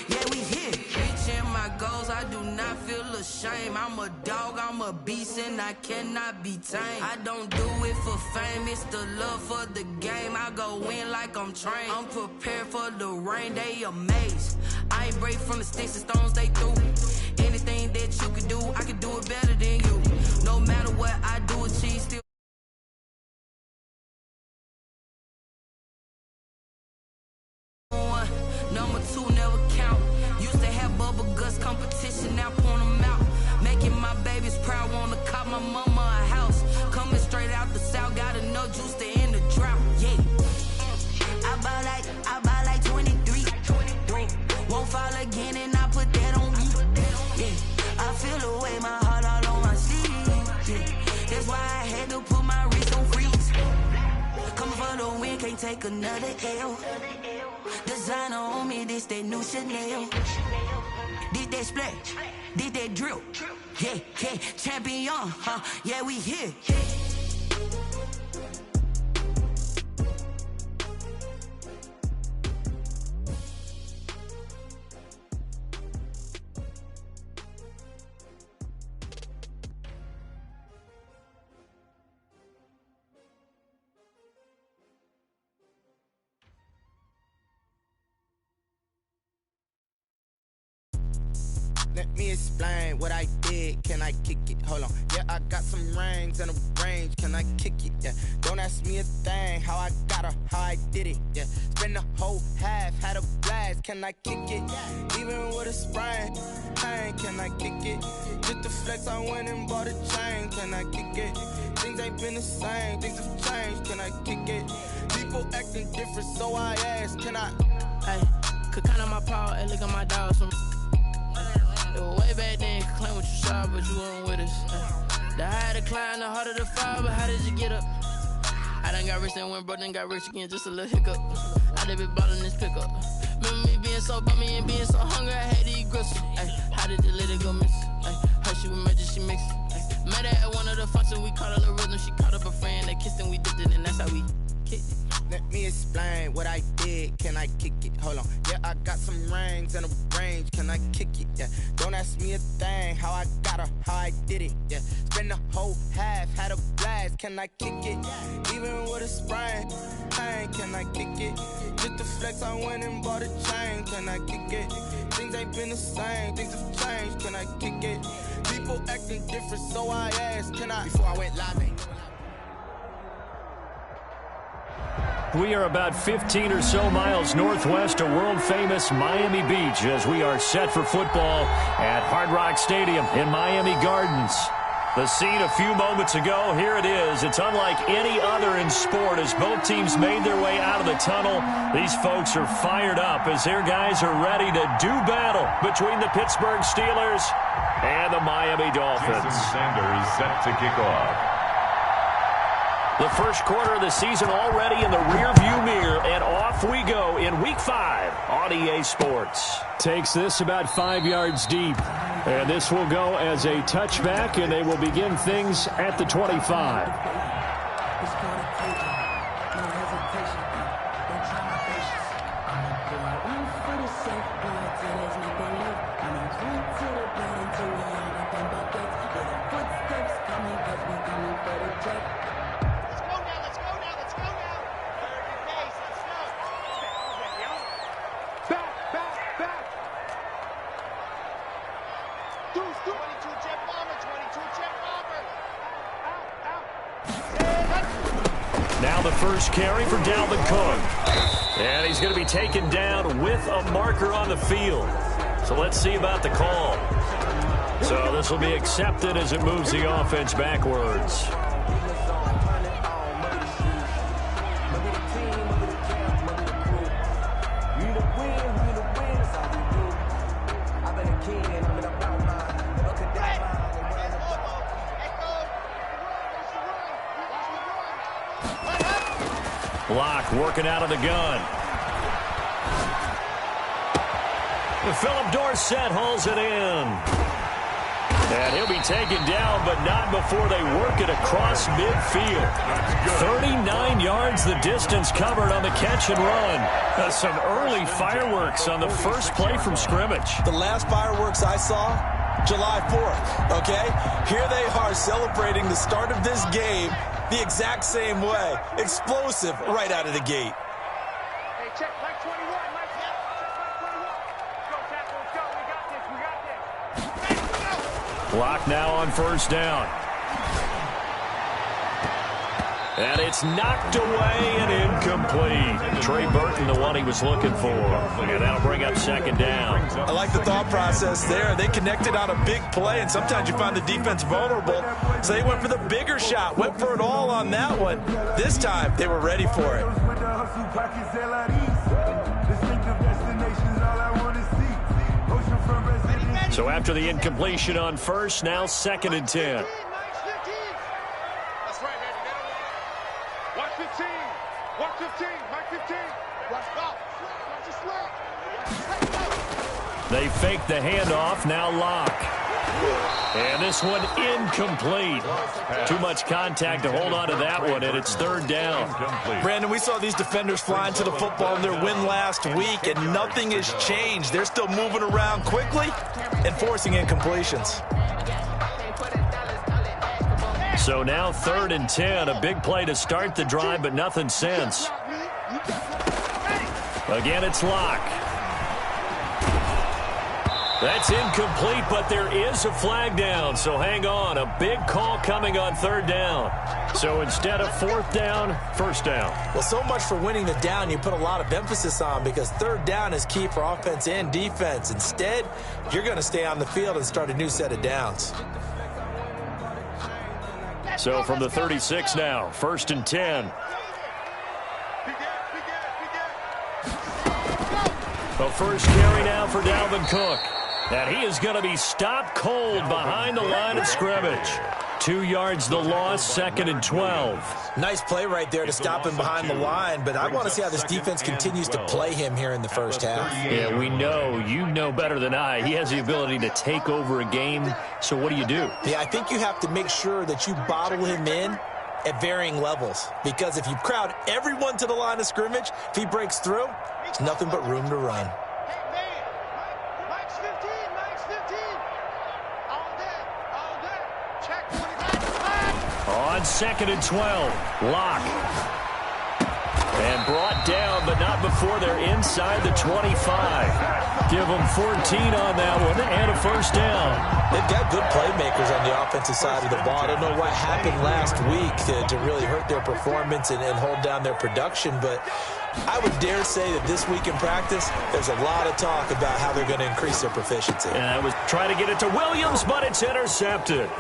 Yeah, we here. Reaching my goals, I do not feel ashamed. I'm a dog, I'm a beast, and I cannot be tamed. I don't do it for fame, it's the love for the game. I go in like I'm trained. I'm prepared for the rain, they amazed. I ain't break from the sticks and stones they threw. Anything that you can do, I can do it better than you. No matter what I do, achieve still. Number two, never count. Used to have bubble guts competition, now point them out. Making my babies proud, wanna cop my mama a house. Coming straight out the south, got enough juice to end the drought. Yeah. I buy like 23. Won't fall again, and I put that on me. Yeah. I feel the way, my heart all on my sleeve. Yeah. That's why I had to put my wrist on freeze. Coming for the win, can't take another L. Designer on me, this that new Chanel. Did that splash, did that drill. Yeah, yeah, champion, yeah, we here. Let me explain what I did. Can I kick it? Hold on. Yeah, I got some rings and a range. Can I kick it? Yeah. Don't ask me a thing. How I got her, how I did it. Yeah. Spend the whole half, had a blast. Can I kick it? Even with a sprain, pain. Can I kick it? Just to flex, I went and bought a chain. Can I kick it? Things ain't been the same. Things have changed. Can I kick it? People acting different, so I asked. Can I? Hey, could count on my paw and look at my dog. Some way back then, claim what you saw, but you weren't with us. The higher the climb, the harder the fall, but how did you get up? I done got rich and went broke, then got rich again, just a little hiccup. I done been ballin' this pickup. Remember me being so bummy and being so hungry, I had to eat gristle. How did you let it go miss? Her she was magic, she mixed. Met her at one of the functions, we caught her the rhythm, she caught up a friend, they kissed and we dipped it, and that's how we kicked it. Let me explain what I did. Can I kick it? Hold on. Yeah, I got some rings and a range. Can I kick it? Yeah. Don't ask me a thing. How I got her, how I did it. Yeah. Spend the whole half, had a blast. Can I kick it? Even with a sprain, pain. Can I kick it? Just to flex, I went and bought a chain. Can I kick it? Things ain't been the same. Things have changed. Can I kick it? People acting different, so I asked. Can I? Before I went live. We are about 15 or so miles northwest of world-famous Miami Beach as we are set for football at Hard Rock Stadium in Miami Gardens. The scene a few moments ago, here it is. It's unlike any other in sport as both teams made their way out of the tunnel. These folks are fired up as their guys are ready to do battle between the Pittsburgh Steelers and the Miami Dolphins. Jason Sanders set to kick off. The first quarter of the season already in the rearview mirror, and off we go in Week 5 on EA Sports. Takes this about 5 yards deep, and this will go as a touchback, and they will begin things at the 25. Now the first carry for Dalvin Cook. And he's going to be taken down with a marker on the field. So let's see about the call. So this will be accepted as it moves the offense backwards. Block working out of the gun. Philip Dorsett hauls it in. And he'll be taken down, but not before they work it across midfield. 39 yards the distance covered on the catch and run. Some early fireworks on the first play from scrimmage. The last fireworks I saw, July 4th, okay? Here they are celebrating the start of this game the exact same way. Explosive right out of the gate. Hey, check Mike 21, Mike. Check Mike 21. Go, Tackle, let's go. We got this. Clock now on first down. And it's knocked away and incomplete. Trey Burton, the one he was looking for. And that'll bring up second down. I like the thought process there. They connected on a big play, and sometimes you find the defense vulnerable. So they went for the bigger shot, went for it all on that one. This time, they were ready for it. So after the incompletion on first, now second and 10. Watch 15. Watch 15. Mike 15. Watch go. Watch the slip. They fake the handoff. Now Locke. And this one incomplete. Too much contact to hold on to that one, and it's third down. Brandon, we saw these defenders flying to the football in their win last week, and nothing has changed. They're still moving around quickly and forcing incompletions. So now third and 10, a big play to start the drive, but nothing since. Again, it's Locke. That's incomplete, but there is a flag down, so hang on. A big call coming on third down. So instead of fourth down, first down. Well, so much for winning the down you put a lot of emphasis on, because third down is key for offense and defense. Instead, you're going to stay on the field and start a new set of downs. So from the 36 now, first and 10. The first carry now for Dalvin Cook. And he is going to be stopped cold behind the line of scrimmage. 2 yards the loss, second and 12. Nice play right there to stop him behind the line, but I want to see how this defense continues to play him here in the first half. Yeah, we know. You know better than I. He has the ability to take over a game, so what do you do? Yeah, I think you have to make sure that you bottle him in at varying levels, because if you crowd everyone to the line of scrimmage, if he breaks through, there's nothing but room to run. Mike's 15. Mike's 15. All day. Check 25. On second and 12, Locke. And brought down, but not before they're inside the 25. Give them 14 on that one and a first down. They've got good playmakers on the offensive side of the ball. I don't know what happened last week to really hurt their performance and hold down their production, but I would dare say that this week in practice, there's a lot of talk about how they're going to increase their proficiency. And I was trying to get it to Williams, but it's intercepted.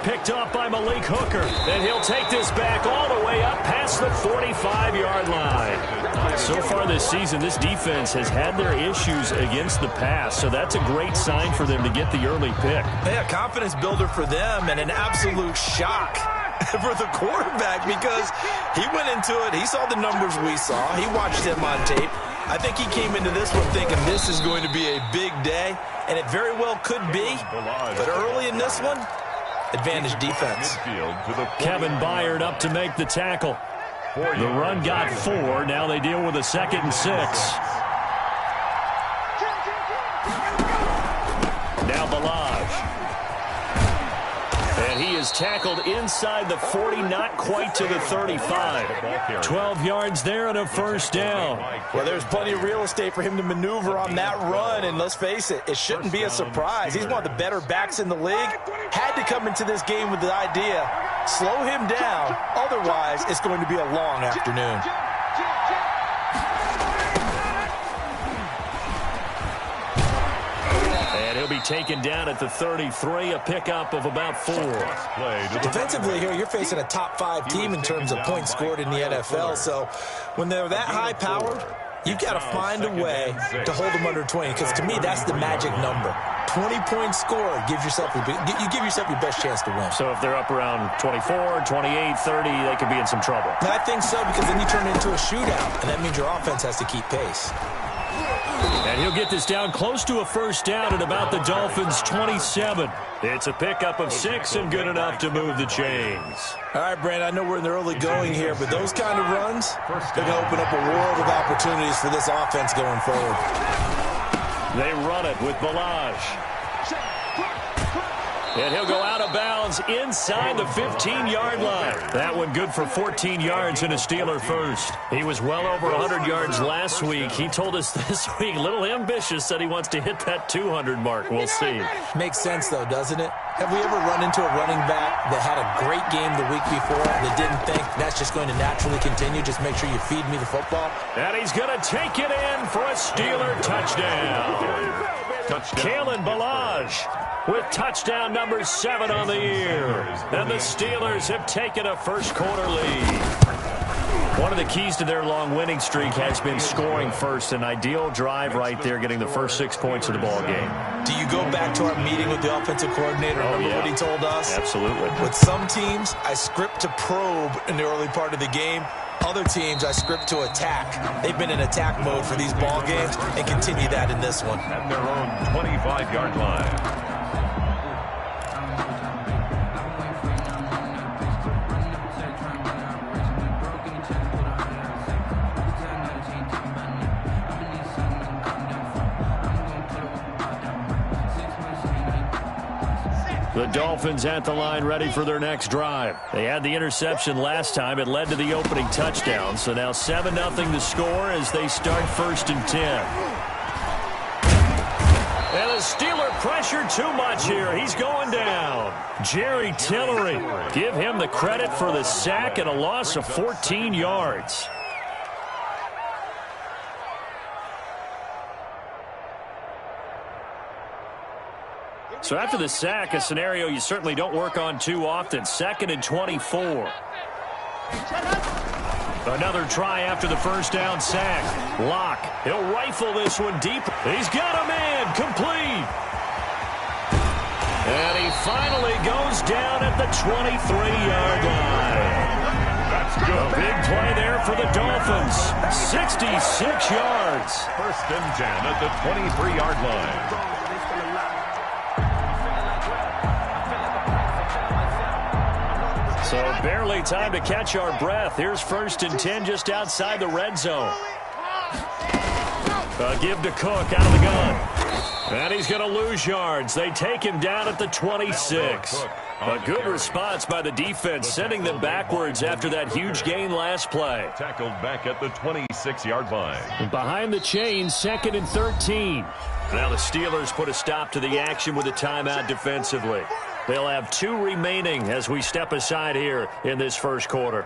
Picked off by Malik Hooker. And he'll take this back all the way up past the 45-yard line. So far this season, this defense has had their issues against the pass, so that's a great sign for them to get the early pick. Yeah, confidence builder for them, and an absolute shock for the quarterback, because he went into it, he saw the numbers we saw, he watched him on tape. I think he came into this one thinking this is going to be a big day, and it very well could be, but early in this one, advantage defense. Kevin Byard up to make the tackle. The run got 4. Now they deal with a second and 6. Now Balaj. And he is tackled inside the 40, not quite to the 35. 12 yards there and a first down. Well, there's plenty of real estate for him to maneuver on that run, and let's face it, it shouldn't be a surprise. He's one of the better backs in the league. Had to come into this game with the idea, slow him down, otherwise it's going to be a long afternoon. And he'll be taken down at the 33, a pickup of about 4. Defensively here, you're facing a top 5 team in terms of points scored in the NFL, so when they're that high-powered, you've got to find a way to hold them under 20, because to me, that's the magic number. 20 points scored, you give yourself your best chance to win. So if they're up around 24, 28, 30, they could be in some trouble. I think so, because then you turn it into a shootout, and that means your offense has to keep pace. And he'll get this down close to a first down at about the Dolphins' 27. It's a pickup of 6 and good enough to move the chains. All right, Brandon, I know we're in the early going here, but those kind of runs, they're going to open up a world of opportunities for this offense going forward. They run it with Ballage. And he'll go out of bounds inside the 15-yard line. That one good for 14 yards and a Steeler first. He was well over 100 yards last week. He told us this week, a little ambitious, said he wants to hit that 200 mark. We'll see. Makes sense, though, doesn't it? Have we ever run into a running back that had a great game the week before that didn't think that's just going to naturally continue? Just make sure you feed me the football. And he's going to take it in for a Steeler touchdown. Kalen Ballage with touchdown number 7 on the year. And the Steelers have taken a first-quarter lead. One of the keys to their long winning streak has been scoring first. An ideal drive right there, getting the first 6 points of the ball game. Do you go back to our meeting with the offensive coordinator? Remember what he told us? Absolutely. With some teams, I script to probe in the early part of the game. Other teams, I script to attack. They've been in attack mode for these ball games and continue that in this one. At their own 25-yard line. The Dolphins at the line ready for their next drive. They had the interception last time. It led to the opening touchdown. So now 7-0 the score as they start 1st and 10. And the Steeler pressure too much here. He's going down. Jerry Tillery. Give him the credit for the sack and a loss of 14 yards. So after the sack, a scenario you certainly don't work on too often. 2nd and 24. Another try after the first down sack. Locke. He'll rifle this one deep. He's got a man. Complete. And he finally goes down at the 23-yard line. That's good. A big play there for the Dolphins. 66 yards. 1st and 10 at the 23-yard line. So barely time to catch our breath. Here's 1st and 10 just outside the red zone. Give to Cook out of the gun. And he's going to lose yards. They take him down at the 26. A good response by the defense, sending them backwards after that huge gain last play. Tackled back at the 26-yard line. Behind the chains, 2nd and 13. Now the Steelers put a stop to the action with a timeout defensively. They'll have 2 remaining as we step aside here in this first quarter.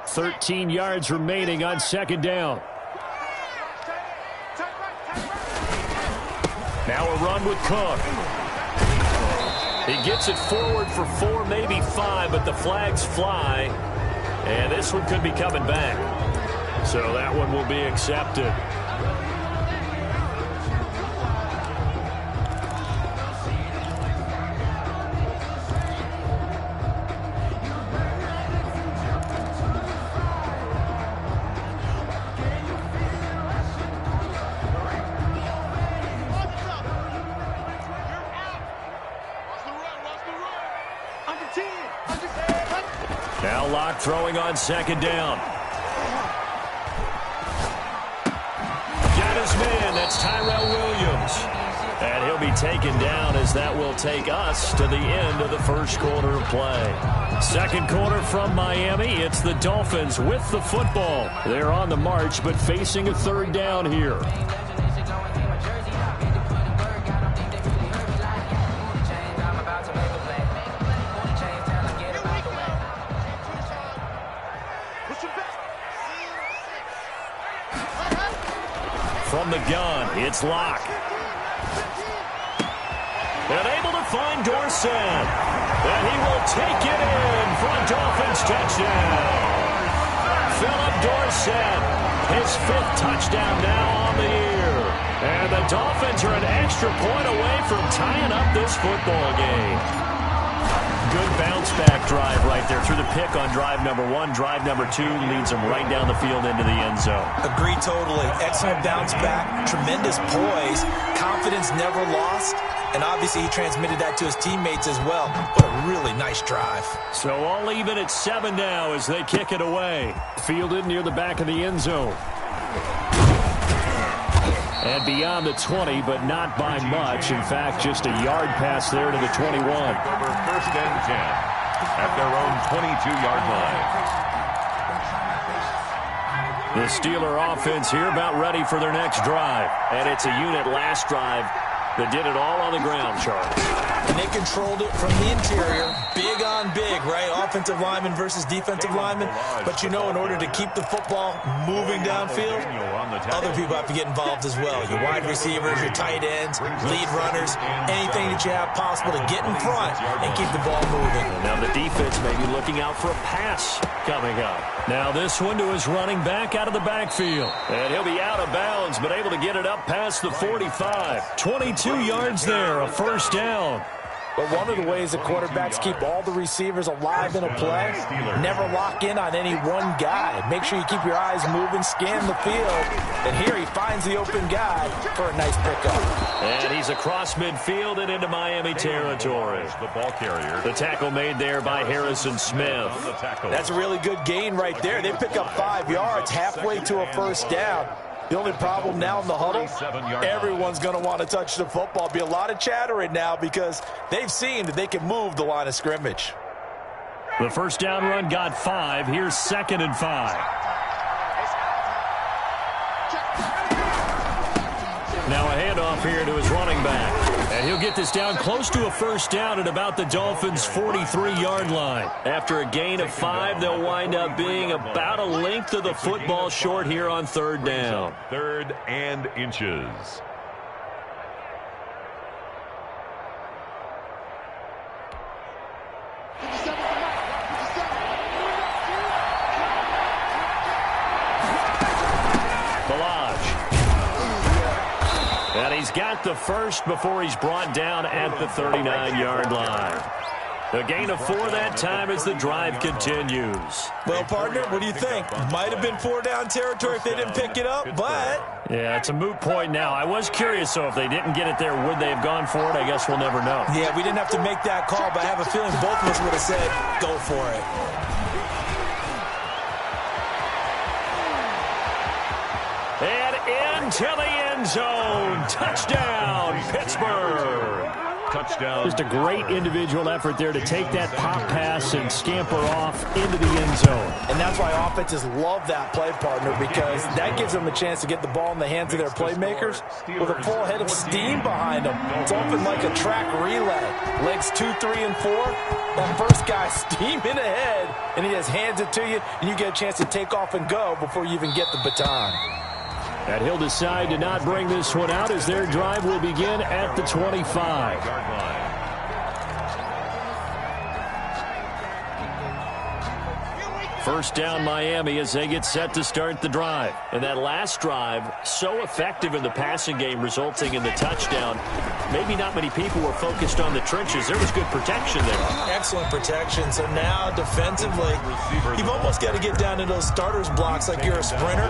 13 yards remaining on 2nd down. Now a run with Cook. He gets it forward for 4, maybe 5, but the flags fly. And this one could be coming back. So that one will be accepted. Now Locke throwing on 2nd down. Got his man. That's Tyrell Williams. And he'll be taken down as that will take us to the end of the first quarter of play. 2nd quarter from Miami. It's the Dolphins with the football. They're on the march, but facing a 3rd down here. From the gun, it's Locke. And able to find Dorsett. And he will take it in for a Dolphins touchdown. Philip Dorsett, his 5th touchdown now on the year. And the Dolphins are an extra point away from tying up this football game. Good bounce-back drive right there. Through the pick on drive number 1. Drive number 2 leads them right down the field into the end zone. Agree totally. Excellent bounce back. Tremendous poise. Confidence never lost. And obviously he transmitted that to his teammates as well. What a really nice drive. So all even at 7 now as they kick it away. Fielded near the back of the end zone. And beyond the 20, but not by much. In fact, just a yard pass there to the 21. Over first and 10 at their own 22-yard line. The Steeler offense here about ready for their next drive. And it's a unit last drive that did it all on the ground, Charles. And they controlled it from the interior. Big on big, right? Offensive lineman versus defensive lineman. But, you know, in order to keep the football moving downfield, other people have to get involved as well. Your wide receivers, your tight ends, lead runners, anything that you have possible to get in front and keep the ball moving. Now the defense may be looking out for a pass coming up. Now this one to his running back out of the backfield. And he'll be out of bounds, but able to get it up past the 45. 22 yards there, a first down. But one of the ways the quarterbacks keep all the receivers alive in a play, never lock in on any one guy. Make sure you keep your eyes moving, scan the field. And here he finds the open guy for a nice pickup. And he's across midfield and into Miami territory. The ball carrier. The tackle made there by Harrison Smith. That's a really good gain right there. They pick up 5 yards halfway to a first down. The only problem now in the huddle, everyone's going to want to touch the football. Be a lot of chattering now because they've seen that they can move the line of scrimmage. The first down run got 5. Here's 2nd and 5. Now a handoff here to his running back. And he'll get this down close to a first down at about the Dolphins' 43-yard line. After a gain of 5, they'll wind up being about a length of the football short here on 3rd down. 3rd and inches. And he's got the first before he's brought down at the 39-yard line. A gain of 4 that time as the drive continues. Well, partner, what do you think? Might have been 4 down territory if they didn't pick it up, but... Yeah, it's a moot point now. I was curious, so if they didn't get it there, would they have gone for it? I guess we'll never know. Yeah, we didn't have to make that call, but I have a feeling both of us would have said, go for it. And into the end zone. Touchdown, Pittsburgh. Touchdown. Just a great individual effort there to take that pop pass and scamper off into the end zone. And that's why offenses love that play, partner, because that gives them a chance to get the ball in the hands of their playmakers with a full head of steam behind them. It's often like a track relay. Legs 2, 3, and 4. That first guy steaming ahead, and he just hands it to you, and you get a chance to take off and go before you even get the baton. And he'll decide to not bring this one out as their drive will begin at the 25. First down Miami as they get set to start the drive. And that last drive, so effective in the passing game, resulting in the touchdown. Maybe not many people were focused on the trenches. There was good protection there. Excellent protection. So now defensively, you've almost got to get down to those starters blocks like you're a sprinter.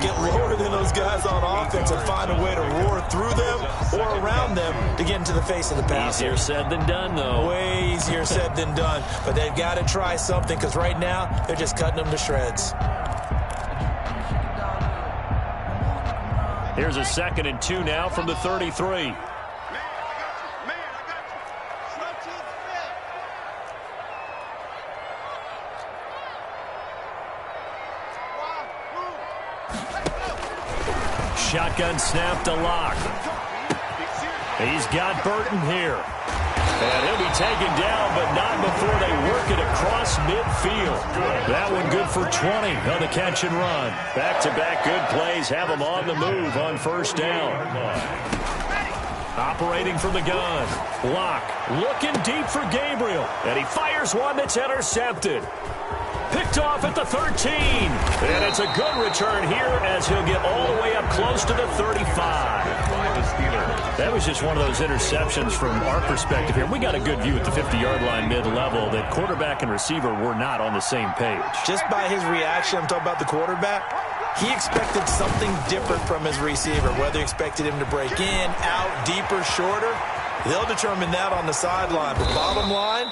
Get lower than those guys on offense and find a way to roar through them or around them to get into the face of the passer. Easier said than done, though. Way easier said than done. But they've got to try something because right now they're just cutting them to shreds. Here's a 2nd and 2 now from the 33. Shotgun snap to Locke. He's got Burton here. And he'll be taken down, but not before they work it across midfield. That one good for 20 on the catch and run. Back-to-back good plays have them on the move on first down. Operating from the gun. Locke looking deep for Gabriel. And he fires one that's intercepted. Picked off at the 13. And it's a good return here as he'll get all the way up close to the 35. That was just one of those interceptions from our perspective here. We got a good view at the 50-yard line mid-level that quarterback and receiver were not on the same page. Just by his reaction, I'm talking about the quarterback, he expected something different from his receiver, whether he expected him to break in, out, deeper, shorter. They'll determine that on the sideline. But bottom line,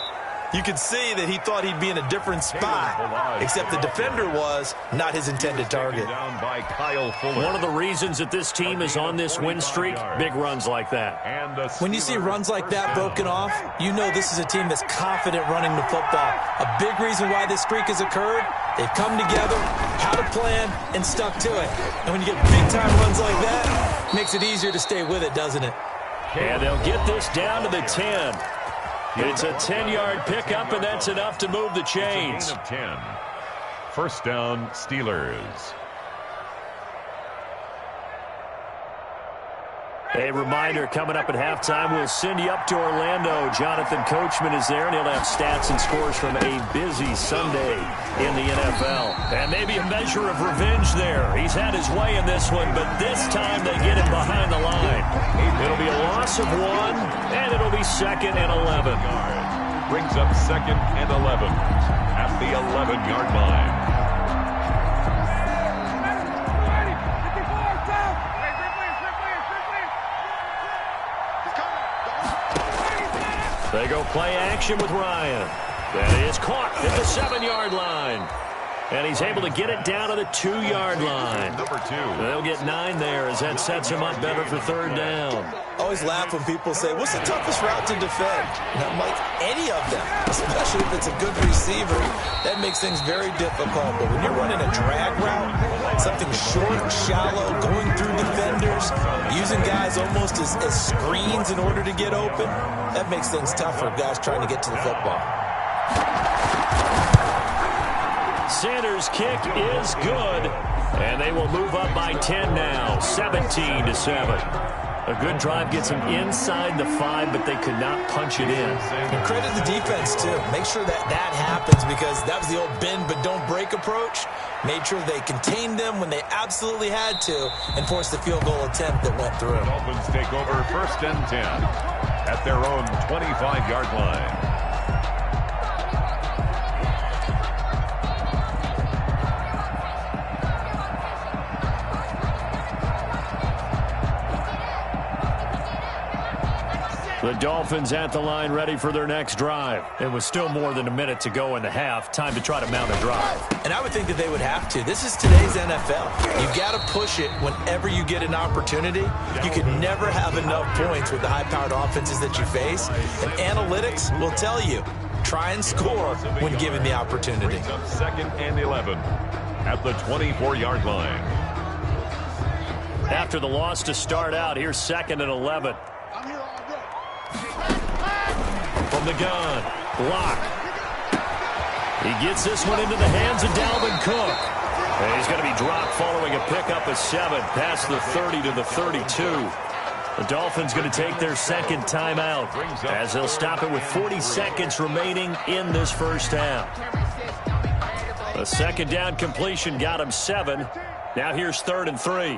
you could see that he thought he'd be in a different spot, except the defender was not his intended target. One of the reasons that this team is on this win streak, big runs like that. When you see runs like that broken off, you know this is a team that's confident running the football. A big reason why this streak has occurred, they've come together, had a plan, and stuck to it. And when you get big-time runs like that, it makes it easier to stay with it, doesn't it? And they'll get this down to the 10. It's a 10-yard pickup, and that's enough to move the chains. 10. First down, Steelers. A reminder, coming up at halftime, we'll send you up to Orlando. Jonathan Coachman is there, and he'll have stats and scores from a busy Sunday in the NFL. And maybe a measure of revenge there. He's had his way in this one, but this time they get him behind the line. It'll be a loss of 1, and it'll be 2nd and 11. Brings up 2nd and 11 at the 11-yard line. They go play action with Ryan. That is caught at the 7-yard line. And he's able to get it down to the 2-yard line. Number 2. They'll get 9 there as that sets him up better for 3rd down. I always laugh when people say, what's the toughest route to defend? And I'm like, any of them, especially if it's a good receiver. That makes things very difficult. But when you're running a drag route, something short, shallow, going through defenders, using guys almost as screens in order to get open, that makes things tough for guys trying to get to the football. Sanders' kick is good, and they will move up by 10 now, 17-7. A good drive gets them inside the 5, but they could not punch it in. And credit the defense, too. Make sure that happens, because that was the old bend but don't break approach. Made sure they contained them when they absolutely had to and forced the field goal attempt that went through. The Dolphins take over 1st and 10 at their own 25-yard line. The Dolphins at the line ready for their next drive. It was still more than a minute to go in the half. Time to try to mount a drive. And I would think that they would have to. This is today's NFL. You've got to push it whenever you get an opportunity. You could never have enough points with the high-powered offenses that you face. And analytics will tell you, try and score when given the opportunity. 2nd and 11 at the 24-yard line. After the loss to start out, here's 2nd and 11. From the gun, block. He gets this one into the hands of Dalvin Cook. And he's going to be dropped following a pickup of 7 past the 30 to the 32. The Dolphins going to take their 2nd timeout as they'll stop it with 40 seconds remaining in this first half. A 2nd down completion got him 7. Now here's 3rd and 3.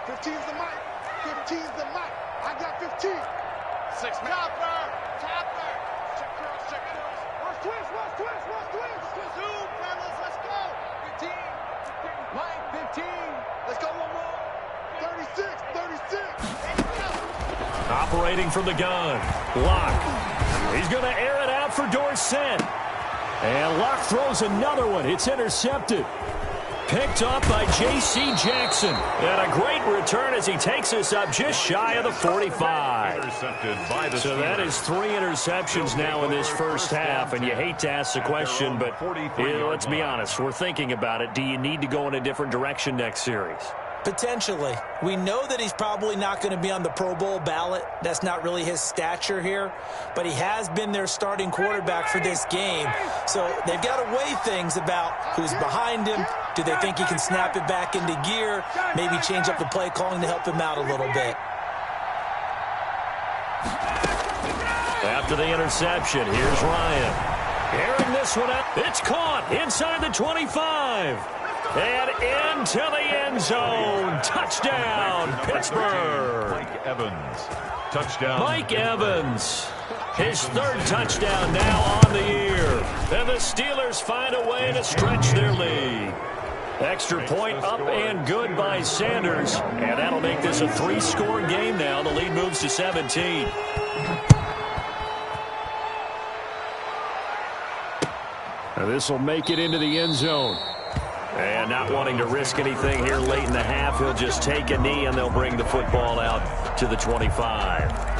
15's the mic. 15's the mic. I got 15. 6 Chopper. Check curls. Watch twist. Zoom, fellas. Let's go. 15. Mike, 15. Let's go one more. 36. Operating from the gun. Locke. He's going to air it out for Dorsett. And Locke throws another one. It's intercepted. Picked off by J.C. Jackson. And a great return as he takes us up just shy of the 45. So that is 3 interceptions now in this first half. And you hate to ask the question, but let's be honest. We're thinking about it. Do you need to go in a different direction next series? Potentially. We know that he's probably not going to be on the Pro Bowl ballot. That's not really his stature here. But he has been their starting quarterback for this game. So they've got to weigh things about who's behind him. Do they think he can snap it back into gear? Maybe change up the play calling to help him out a little bit. After the interception, here's Ryan. Airing this one out. It's caught inside the 25. And into the end zone. Touchdown, Pittsburgh. Mike Evans. Touchdown. Mike Evans. His third touchdown now on the year. And the Steelers find a way to stretch their lead. Extra point up and good by Sanders. And that'll make this a 3-score game now. The lead moves to 17. This will make it into the end zone. And not wanting to risk anything here late in the half, he'll just take a knee and they'll bring the football out to the 25.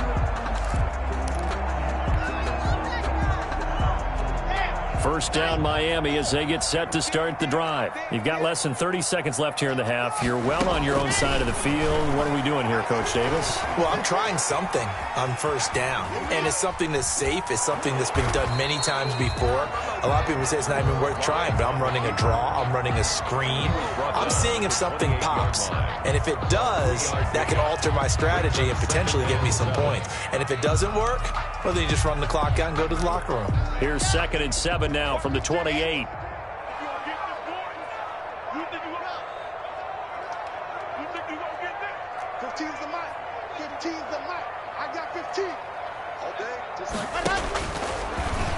First down Miami as they get set to start the drive. You've got less than 30 seconds left here in the half. You're well on your own side of the field. What are we doing here, Coach Davis? Well, I'm trying something on first down. And it's something that's safe. It's something that's been done many times before. A lot of people say it's not even worth trying, but I'm running a draw. I'm running a screen. I'm seeing if something pops. And if it does, that can alter my strategy and potentially get me some points. And if it doesn't work, well, then you just run the clock out and go to the locker room. Here's 2nd and 7 now from the 28. 15's the mic. 15's the mic. I got 15. All day, just like that.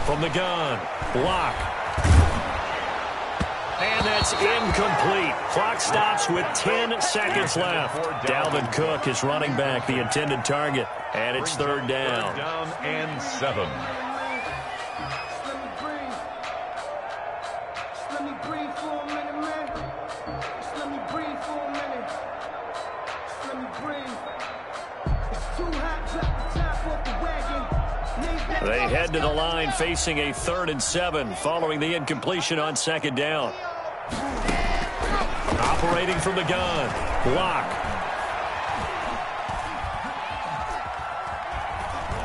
From the gun, block. And that's incomplete. Clock stops with 10 seconds left. Dalvin Cook is running back, the intended target. And it's 3rd down. 3rd down and 7. They head to the line facing a 3rd and 7 following the incompletion on 2nd down. Operating from the gun. Block.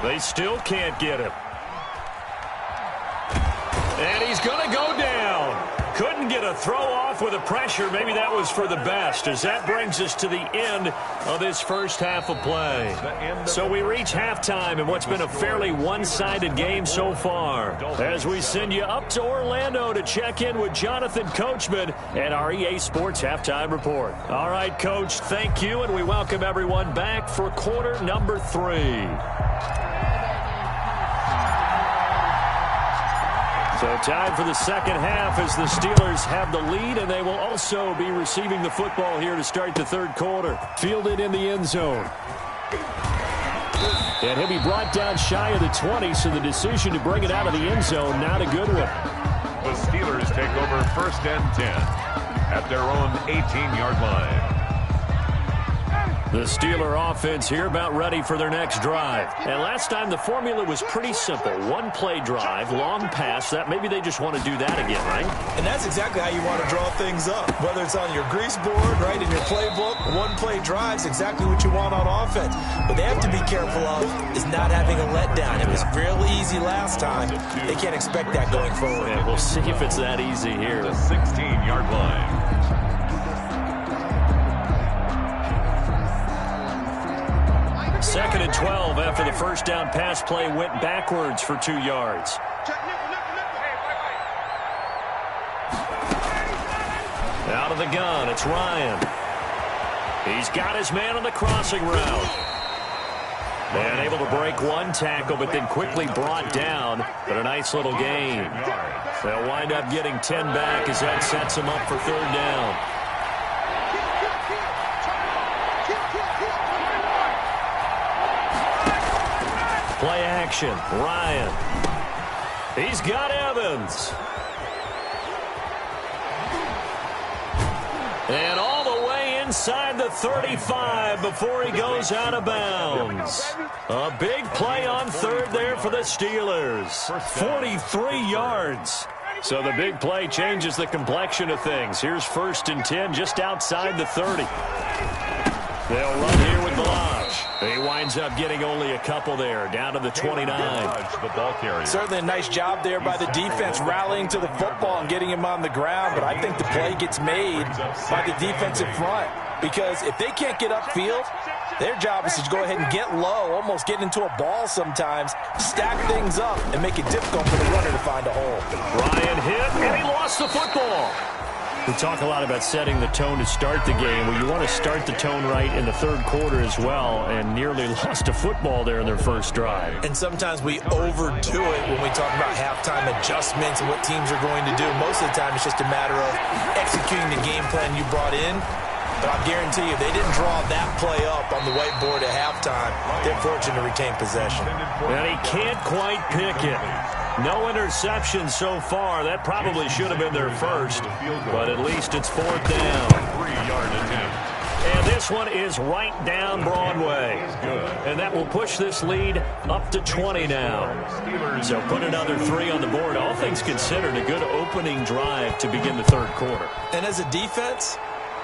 They still can't get him. And he's going to go down. Couldn't get a throw off with the pressure. Maybe that was for the best, as that brings us to the end of this first half of play. So we reach halftime in what's been a fairly one-sided game so far, as we send you up to Orlando to check in with Jonathan Coachman and our EA Sports Halftime Report. All right, Coach, thank you, and we welcome everyone back for quarter number 3. So time for the second half as the Steelers have the lead, and they will also be receiving the football here to start the 3rd quarter. Fielded in the end zone. And he'll be brought down shy of the 20, so the decision to bring it out of the end zone, not a good one. The Steelers take over 1st and 10 at their own 18-yard line. The Steeler offense here about ready for their next drive. And last time the formula was pretty simple. 1-play drive, long pass. That maybe they just want to do that again, right? And that's exactly how you want to draw things up. Whether it's on your grease board, right, in your playbook, 1-play drive's exactly what you want on offense. What they have to be careful of is not having a letdown. It was real easy last time. They can't expect that going forward. And we'll see if it's that easy here. The 16-yard line. 2nd and 12 after the first down pass play went backwards for 2 yards. Out of the gun, it's Ryan. He's got his man on the crossing route. And able to break one tackle, but then quickly brought down. But a nice little gain. They'll wind up getting 10 back as that sets them up for 3rd down. Play action, Ryan. He's got Evans. And all the way inside the 35 before he goes out of bounds. A big play on 3rd there for the Steelers. 43 yards. So the big play changes the complexion of things. Here's 1st and 10 just outside the 30. They'll run here with Balazs. He winds up getting only a couple there, down to the 29. The ball carrier. Certainly a nice job there by the defense, rallying to the football and getting him on the ground. But I think the play gets made by the defensive front. because if they can't get upfield, their job is to go ahead and get low, almost get into a ball sometimes, stack things up, and make it difficult for the runner to find a hole. Ryan hit, and he lost the football. We talk a lot about setting the tone to start the game. Well, you want to start the tone right in the third quarter as well, and nearly lost a football there in their first drive. And sometimes we overdo it when we talk about halftime adjustments and what teams are going to do. Most of the time, it's just a matter of executing the game plan you brought in. But I guarantee you, they didn't draw that play up on the whiteboard at halftime. They're fortunate to retain possession. And he can't quite pick it. No interception so far. That probably should have been their first, but at least it's fourth down. 3-yard attempt. And this one is right down Broadway. And that will push this lead up to 20 now. So put another 3 on the board. All things considered, a good opening drive to begin the third quarter. And as a defense,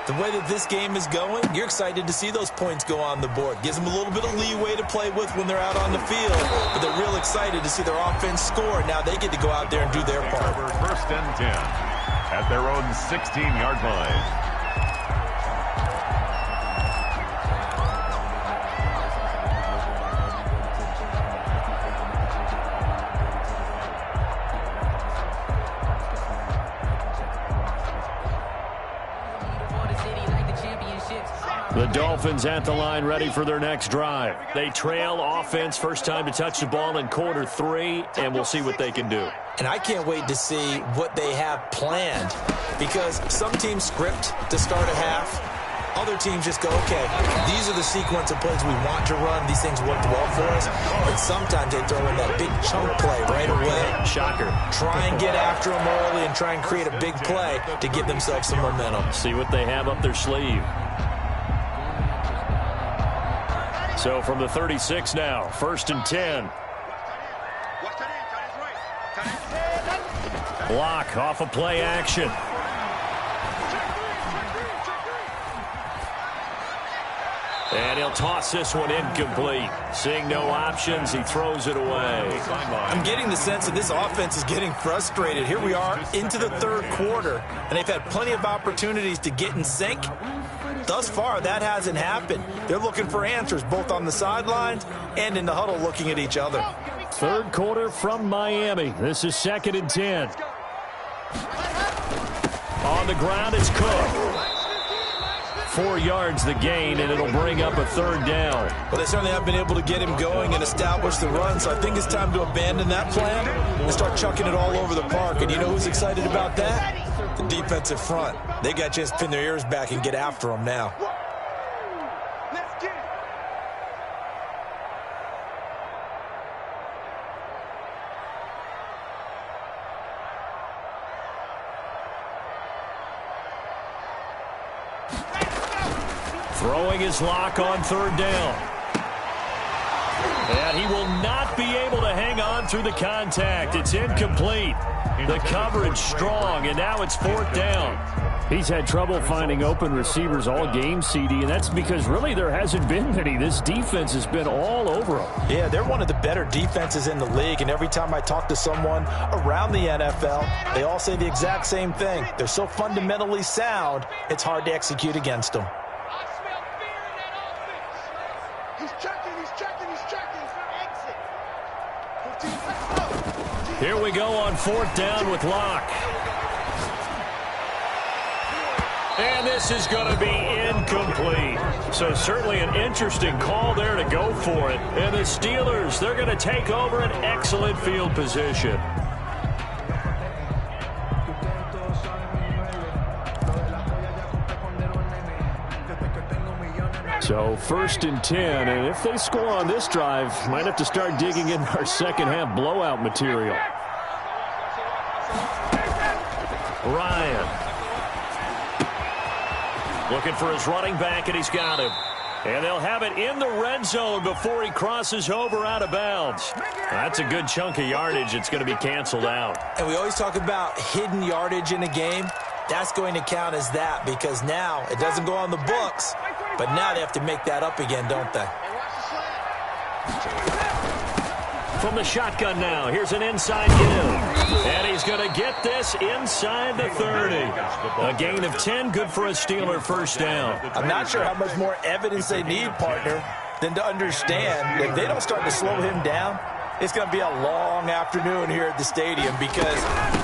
the way that this game is going, you're excited to see those points go on the board. Gives them a little bit of leeway to play with when they're out on the field. But they're real excited to see their offense score. Now they get to go out there and do their part. First and 10 at their own 16-yard line. The Dolphins at the line, ready for their next drive. They trail offense, first time to touch the ball in quarter 3, and we'll see what they can do. And I can't wait to see what they have planned, because some teams script to start a half. Other teams just go, okay, these are the sequence of plays we want to run. These things worked well for us. But sometimes they throw in that big chunk play right away. Shocker. Try and get after them early and try and create a big play to give themselves some momentum. See what they have up their sleeve. So from the 36 now, first and 10. Block off of play action. And he'll toss this one incomplete. Seeing no options, he throws it away. I'm getting the sense that this offense is getting frustrated. Here we are into the third quarter, and they've had plenty of opportunities to get in sync. Thus far, that hasn't happened. They're looking for answers both on the sidelines and in the huddle looking at each other. Third quarter from Miami. This is second and 10. On the ground, it's Cook. 4 yards the gain, and it'll bring up a third down. Well, they certainly have been able to get him going and establish the run, so I think it's time to abandon that plan and start chucking it all over the park. And you know who's excited about that? The defensive front. They got a chance to pin their ears back and get after them now. Throwing his lock on third down. And he will not be able to hang on through the contact. It's incomplete. The coverage strong, and now it's fourth down. He's had trouble finding open receivers all game, CD, and that's because really there hasn't been many. This defense has been all over them. Yeah, they're one of the better defenses in the league, and every time I talk to someone around the NFL, they all say the exact same thing. They're so fundamentally sound, it's hard to execute against them. Here we go on fourth down with Locke. And this is going to be incomplete. So certainly an interesting call there to go for it. And the Steelers, they're going to take over an excellent field position. So first and 10, and if they score on this drive, might have to start digging in our second half blowout material. Ryan. Looking for his running back, and he's got him. And they'll have it in the red zone before he crosses over out of bounds. That's a good chunk of yardage. It's going to be canceled out. And we always talk about hidden yardage in a game. That's going to count as that because now it doesn't go on the books, but now they have to make that up again, don't they? From the shotgun now, here's an inside give. And he's going to get this inside the 30. A gain of 10, good for a Steeler first down. I'm not sure how much more evidence they need, partner, than to understand if they don't start to slow him down, it's going to be a long afternoon here at the stadium because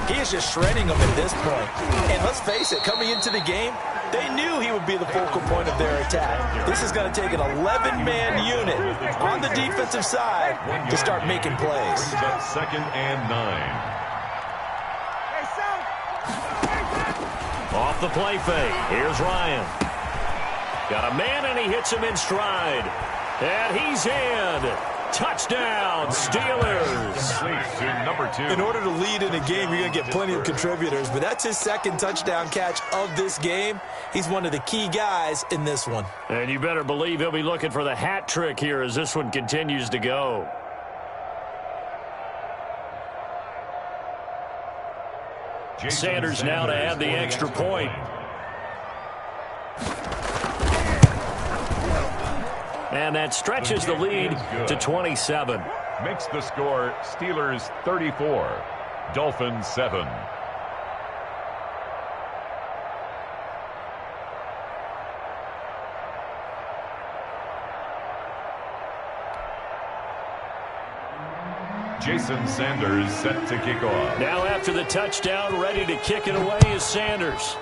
he is just shredding them at this point. And let's face it, coming into the game, they knew he would be the focal point of their attack. This is going to take an 11-man unit on the defensive side to start making plays. Second and 9. Off the play fake. Here's Ryan. Got a man, and he hits him in stride. And he's in. Touchdown, Steelers. Number 2. In order to lead in a game, you're going to get plenty of contributors, but that's his second touchdown catch of this game. He's one of the key guys in this one. And you better believe he'll be looking for the hat trick here as this one continues to go. Sanders now to add the extra point. And that stretches the lead to 27. Makes the score Steelers 34, Dolphins 7. Jason Sanders set to kick off. Now after the touchdown, ready to kick it away is Sanders.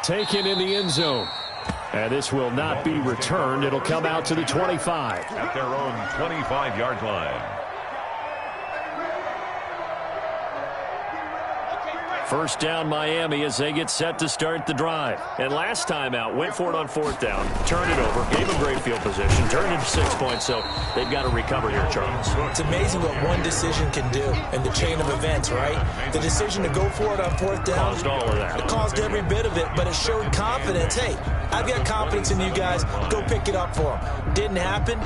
Taken in the end zone. And this will not be returned. It'll come out to the 25. At their own 25-yard line. First down Miami as they get set to start the drive. And last time out, went for it on fourth down, turned it over, gave them great field position, turned it to 6 points, so they've got to recover here, Charles. It's amazing what one decision can do in the chain of events, right? The decision to go for it on fourth down. Caused all of that. It caused every bit of it, but it showed confidence. Hey, I've got confidence in you guys. Go pick it up for them. Didn't happen.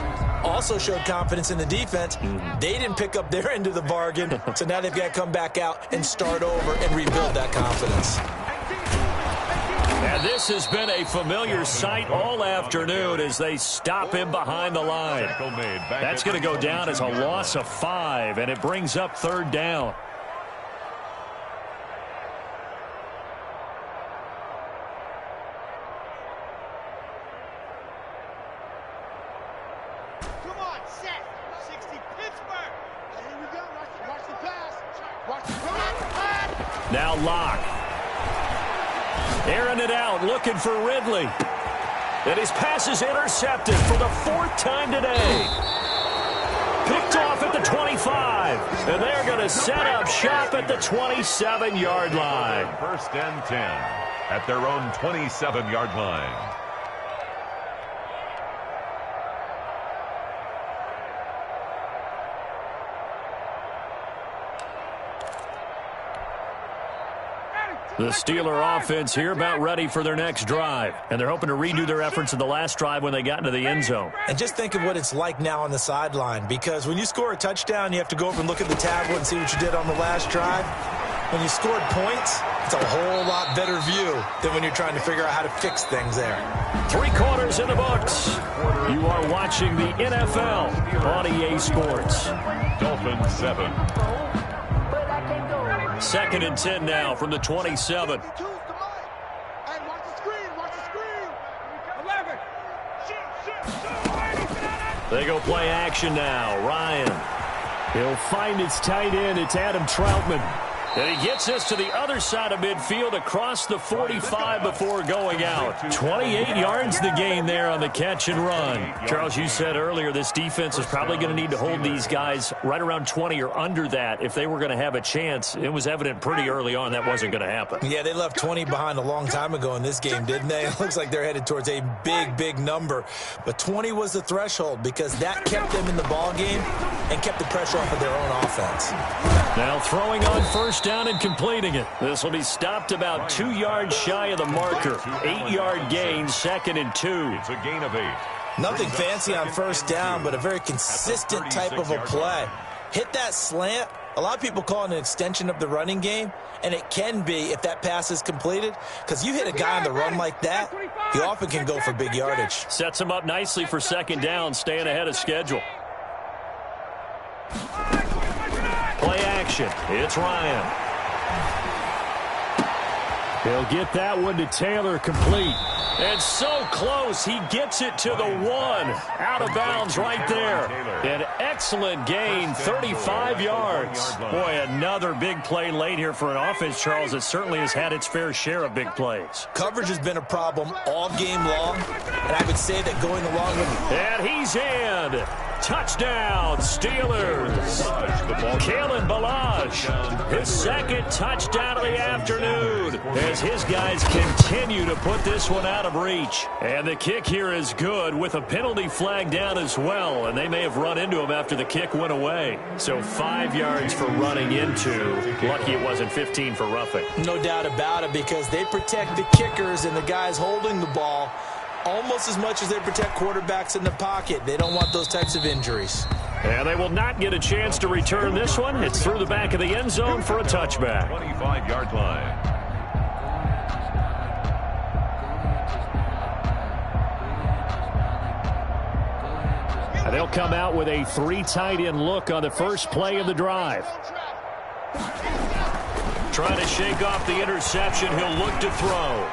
Also showed confidence in the defense. They didn't pick up their end of the bargain, so now they've got to come back out and start over and rebuild that confidence. And this has been a familiar sight all afternoon as they stop him behind the line. That's going to go down as a loss of 5, and it brings up third down. Now Locke. Airing it out, looking for Ridley. And his pass is intercepted for the 4th time today. Picked off at the 25. And they're going to set up shop at the 27-yard line. First and 10 at their own 27-yard line. The Steeler offense here about ready for their next drive. And they're hoping to redo their efforts in the last drive when they got into the end zone. And just think of what it's like now on the sideline, because when you score a touchdown, you have to go over and look at the tablet and see what you did on the last drive. When you scored points, it's a whole lot better view than when you're trying to figure out how to fix things there. 3 quarters in the books. You are watching the NFL on EA Sports. Dolphins 7. 2nd and 10 now from the 27. They go play action now. Ryan. He'll find its tight end. It's Adam Troutman. And he gets this to the other side of midfield across the 45 before going out. 28 yards the gain there on the catch and run. Charles, you said earlier this defense is probably going to need to hold these guys right around 20 or under that if they were going to have a chance. It was evident pretty early on that wasn't going to happen. Yeah, they left 20 behind a long time ago in this game, didn't they? It looks like they're headed towards a big, big number. But 20 was the threshold because that kept them in the ball game and kept the pressure off of their own offense. Now throwing on first down and completing it. This will be stopped about 2 yards shy of the marker. 8-yard gain, 2nd and 2. It's a gain of 8. Nothing fancy on first down, but a very consistent type of a play. Hit that slant. A lot of people call it an extension of the running game, and it can be if that pass is completed, because you hit a guy on the run like that, he often can go for big yardage. Sets him up nicely for 2nd down, staying ahead of schedule. play action. It's Ryan. He'll get that one to Taylor, complete. And so close, he gets it to the 1. Out of bounds right there. An excellent gain, 35 yards. Boy, another big play late here for an offense, Charles, that certainly has had its fair share of big plays. Coverage has been a problem all game long, and I would say that going along with it. And he's in. Touchdown, Steelers. Kalen Ballage, his second touchdown of the afternoon as his guys continue to put this one out of reach. And the kick here is good with a penalty flag down as well, and they may have run into him after the kick went away. So 5 yards for running into. Lucky it wasn't 15 for roughing. No doubt about it, because they protect the kickers and the guys holding the ball almost as much as they protect quarterbacks in the pocket. They don't want those types of injuries. And they will not get a chance to return this one. It's through the back of the end zone for a touchback. 25-yard line. And they'll come out with a 3 tight end look on the first play of the drive. Trying to shake off the interception. He'll look to throw.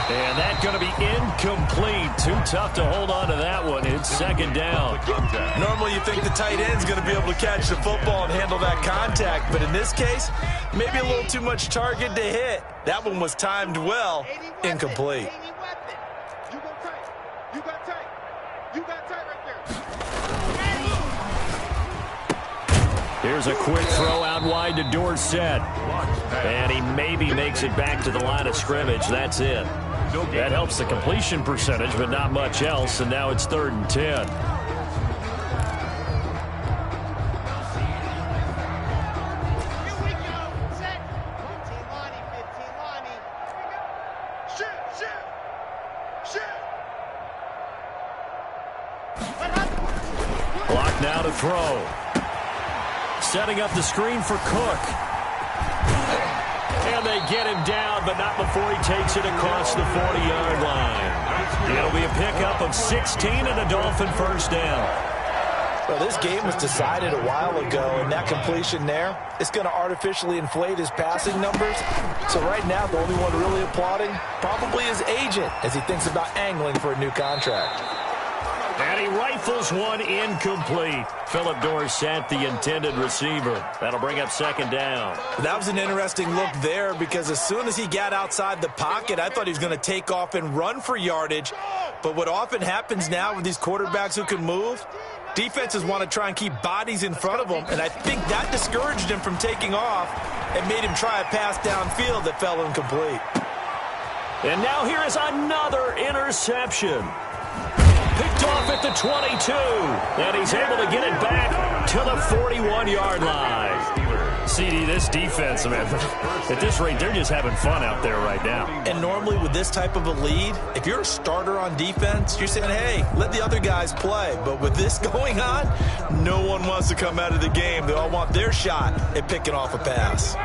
And that's going to be incomplete. Too tough to hold on to that one. It's second down. Normally you think the tight end's going to be able to catch the football and handle that contact, but in this case, maybe a little too much target to hit. That one was timed well. Incomplete. Here's a quick throw out wide to Dorsett. And he maybe makes it back to the line of scrimmage. That's it. That helps the completion percentage, but not much else. And now it's 3rd and 10. Clock now to throw. Setting up the screen for Cook. And they get him down, but not before he takes it across the 40-yard line. It'll be a pickup of 16 and a Dolphin first down. Well, this game was decided a while ago, and that completion there is going to artificially inflate his passing numbers. So right now, the only one really applauding probably his agent as he thinks about angling for a new contract. And he rifles one incomplete. Philip Dorsett, the intended receiver. That'll bring up second down. That was an interesting look there, because as soon as he got outside the pocket, I thought he was going to take off and run for yardage. But what often happens now with these quarterbacks who can move, defenses want to try and keep bodies in front of them, and I think that discouraged him from taking off and made him try a pass downfield that fell incomplete. And now here is another interception. Picked off at the 22, and he's able to get it back to the 41-yard line. CD, this defense, man, at this rate, they're just having fun out there right now. And normally with this type of a lead, if you're a starter on defense, you're saying, hey, let the other guys play. But with this going on, no one wants to come out of the game. They all want their shot at picking off a pass.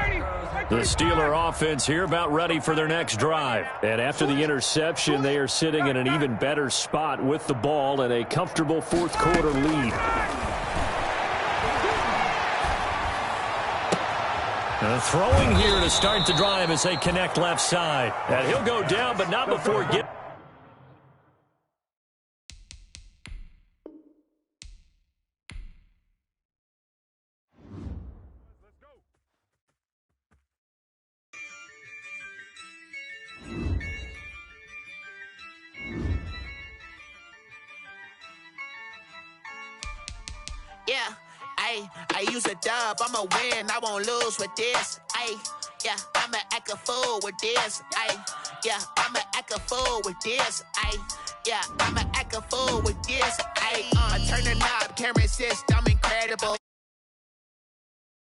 The Steeler offense here about ready for their next drive. And after the interception, they are sitting in an even better spot with the ball and a comfortable fourth quarter lead. Throwing here to start the drive as they connect left side. And he'll go down, but not before getting... Yeah, I use a dub, I'ma win, I won't lose with this. Yeah, I'ma act a fool with this. Yeah, I'ma act a fool with this. Yeah, I'ma act a fool with this. Turn the knob, camera assist, I'm incredible.